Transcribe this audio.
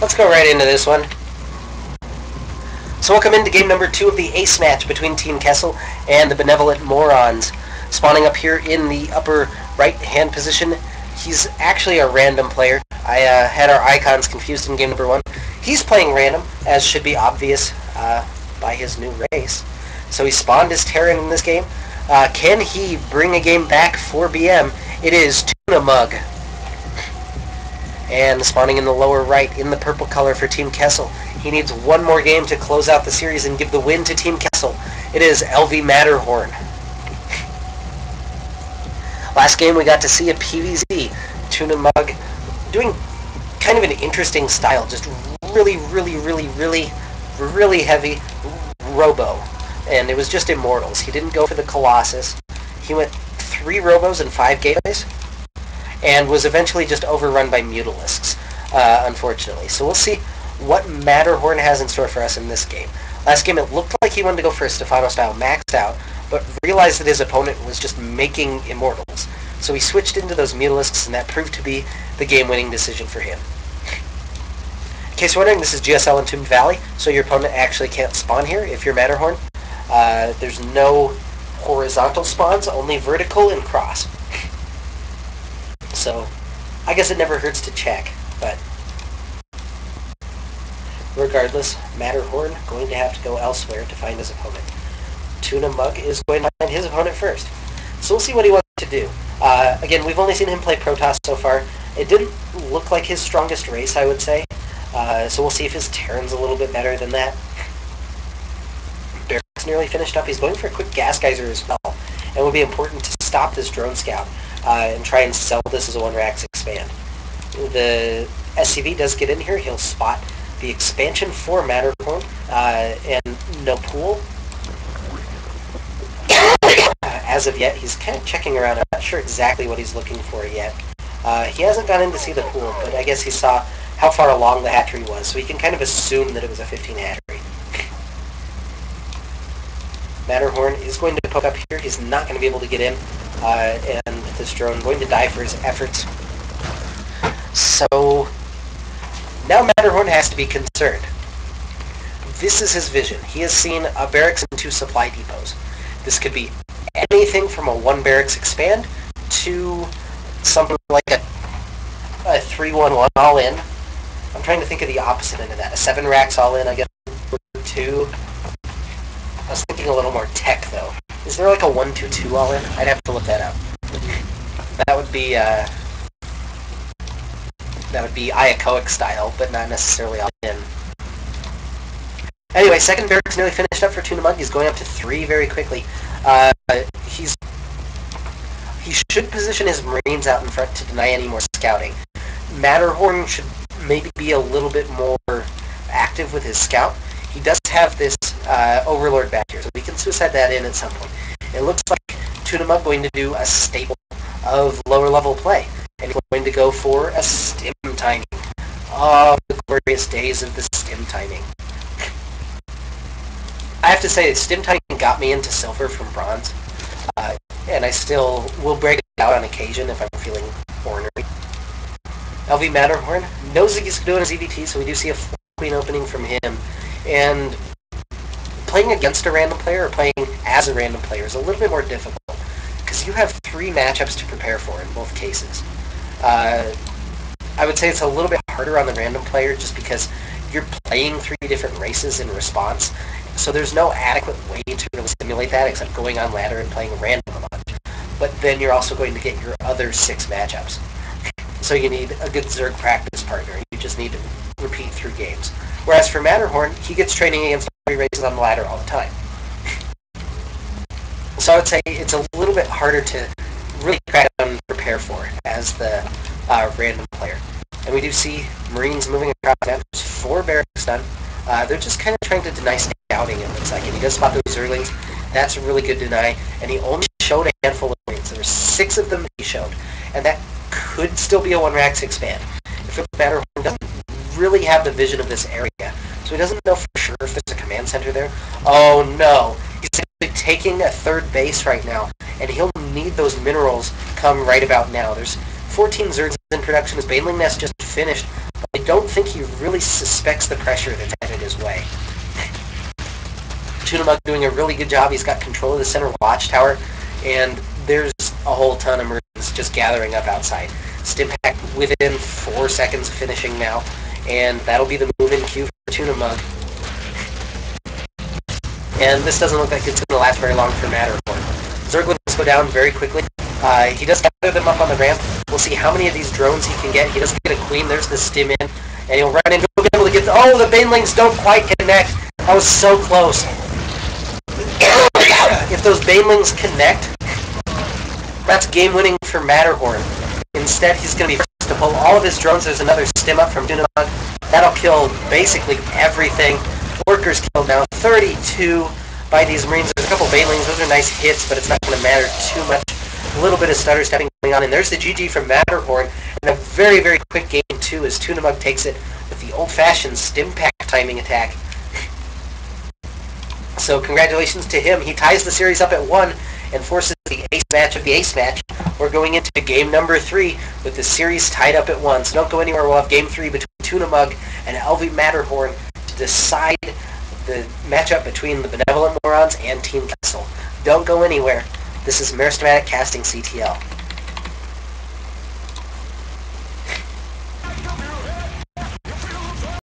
Let's go right into this one. So welcome into game number 2 of the ace match between Team Kessel and the Benevolent Morons. Spawning up here in the upper right-hand position, he's actually a random player. I had our icons confused in game number 1. He's playing random, as should be obvious by his new race. So he spawned his Terran in this game. Can he bring a game back for BM? It is Tunamug. And spawning in the lower right in the purple color for Team Kessel. He needs one more game to close out the series and give the win to Team Kessel. It is LVMatterhorn. Last game we got to see a PvZ. Tunamug doing kind of an interesting style. Just really heavy robo. And it was just Immortals. He didn't go for the Colossus. He went 3 robos and 5 gateways. And was eventually just overrun by Mutalisks, unfortunately. So we'll see what Matterhorn has in store for us in this game. Last game it looked like he wanted to go for a Stefano style maxed out, but realized that his opponent was just making Immortals. So he switched into those Mutalisks, and that proved to be the game-winning decision for him. In case you're wondering, this is GSL in Tomb Valley, so your opponent actually can't spawn here if you're Matterhorn. There's no horizontal spawns, only vertical and cross. So, I guess it never hurts to check, but regardless, Matterhorn going to have to go elsewhere to find his opponent. Tunamug is going to find his opponent first. So we'll see what he wants to do. Again, we've only seen him play Protoss so far. It didn't look like his strongest race, I would say. So we'll see if his Terran's a little bit better than that. Barracks nearly finished up. He's going for a quick gas geyser as well. And it will be important to stop this drone scout. And try and sell this as a 1-Rax expand. The SCV does get in here. He'll spot the expansion for Matterhorn and no pool. As of yet, he's kind of checking around. I'm not sure exactly what he's looking for yet. He hasn't gone in to see the pool, but I guess he saw how far along the hatchery was, so he can kind of assume that it was a 15 hatchery. Matterhorn is going to poke up here. He's not going to be able to get in. And this drone going to die for his efforts. So now Matterhorn has to be concerned. This is his vision. He has seen a barracks and 2 supply depots. This could be anything from a 1 barracks expand to something like a 3-1-1 all in. I'm trying to think of the opposite end of that. A 7 racks all in, I guess, 2. I was thinking a little more tech though. Is there like a 1-2-2 all in? I'd have to look that up. That would be Iacoic style, but not necessarily all in. Anyway, second barracks nearly finished up for Tunamug. He's going up to 3 very quickly. He should position his Marines out in front to deny any more scouting. Matterhorn should maybe be a little bit more active with his scout. He does have this Overlord back here, so we can suicide that in at some point. It looks like Tunamug going to do a staple of lower level play, and he's going to go for a stim timing. Oh, the glorious days of the stim timing. I have to say, stim timing got me into silver from bronze, and I still will break it out on occasion if I'm feeling ornery. LVMatterhorn knows that he's doing a ZVT, so we do see a queen opening from him. And playing against a random player or playing as a random player is a little bit more difficult because you have 3 matchups to prepare for in both cases. I would say it's a little bit harder on the random player just because you're playing 3 different races in response, so there's no adequate way to really simulate that except going on ladder and playing random a bunch. But then you're also going to get your other 6 matchups. So you need a good Zerg practice partner. You just need to repeat through games. Whereas for Matterhorn, he gets training against 3 races on the ladder all the time. So I would say it's a little bit harder to really crack down and prepare for as the random player. And we do see Marines moving across the map. There's 4 barracks done. They're just kind of trying to deny scouting, it looks like. And he does spot those Zerglings. That's a really good deny. And he only showed a handful of Marines. There were 6 of them that he showed. And that could still be a 1-Rax expand. If Matterhorn doesn't really have the vision of this area, so he doesn't know for sure if there's a command center there. Oh no, he's actually taking a 3rd base right now, and he'll need those minerals come right about now. There's 14 Zergs in production. His Baneling Nest just finished, I don't think he really suspects the pressure that's headed his way. Tunamug doing a really good job. He's got control of the center watchtower, and there's a whole ton of Marines just gathering up outside. Stimpack within 4 seconds of finishing now, and that'll be the move-in queue for Tunamug. And this doesn't look like it's going to last very long for Matterhorn. Zerglings go down very quickly. He does gather them up on the ramp. We'll see how many of these drones he can get. He does get a queen. There's the stim in. And he'll run in. He'll be able to get... Oh, the banelings don't quite connect. That was so close. If those banelings connect, that's game-winning for Matterhorn. Instead, he's going to be forced to pull all of his drones. There's another stim up from Tunamug. That'll kill basically everything. Workers killed now. 32 by these Marines. There's a couple banelings. Those are nice hits, but it's not going to matter too much. A little bit of stutter stepping going on. And there's the GG from Matterhorn. And a very, very quick game, too, as Tunamug takes it with the old-fashioned Stimpack timing attack. So congratulations to him. He ties the series up at 1 and forces the ace match of the ace match. We're going into game number 3 with the series tied up at 1. So don't go anywhere. We'll have game 3 between Tunamug and LVMatterhorn to decide the matchup between the Benevolent Morons and Team Kessel. Don't go anywhere. This is Meristematic Casting CTL.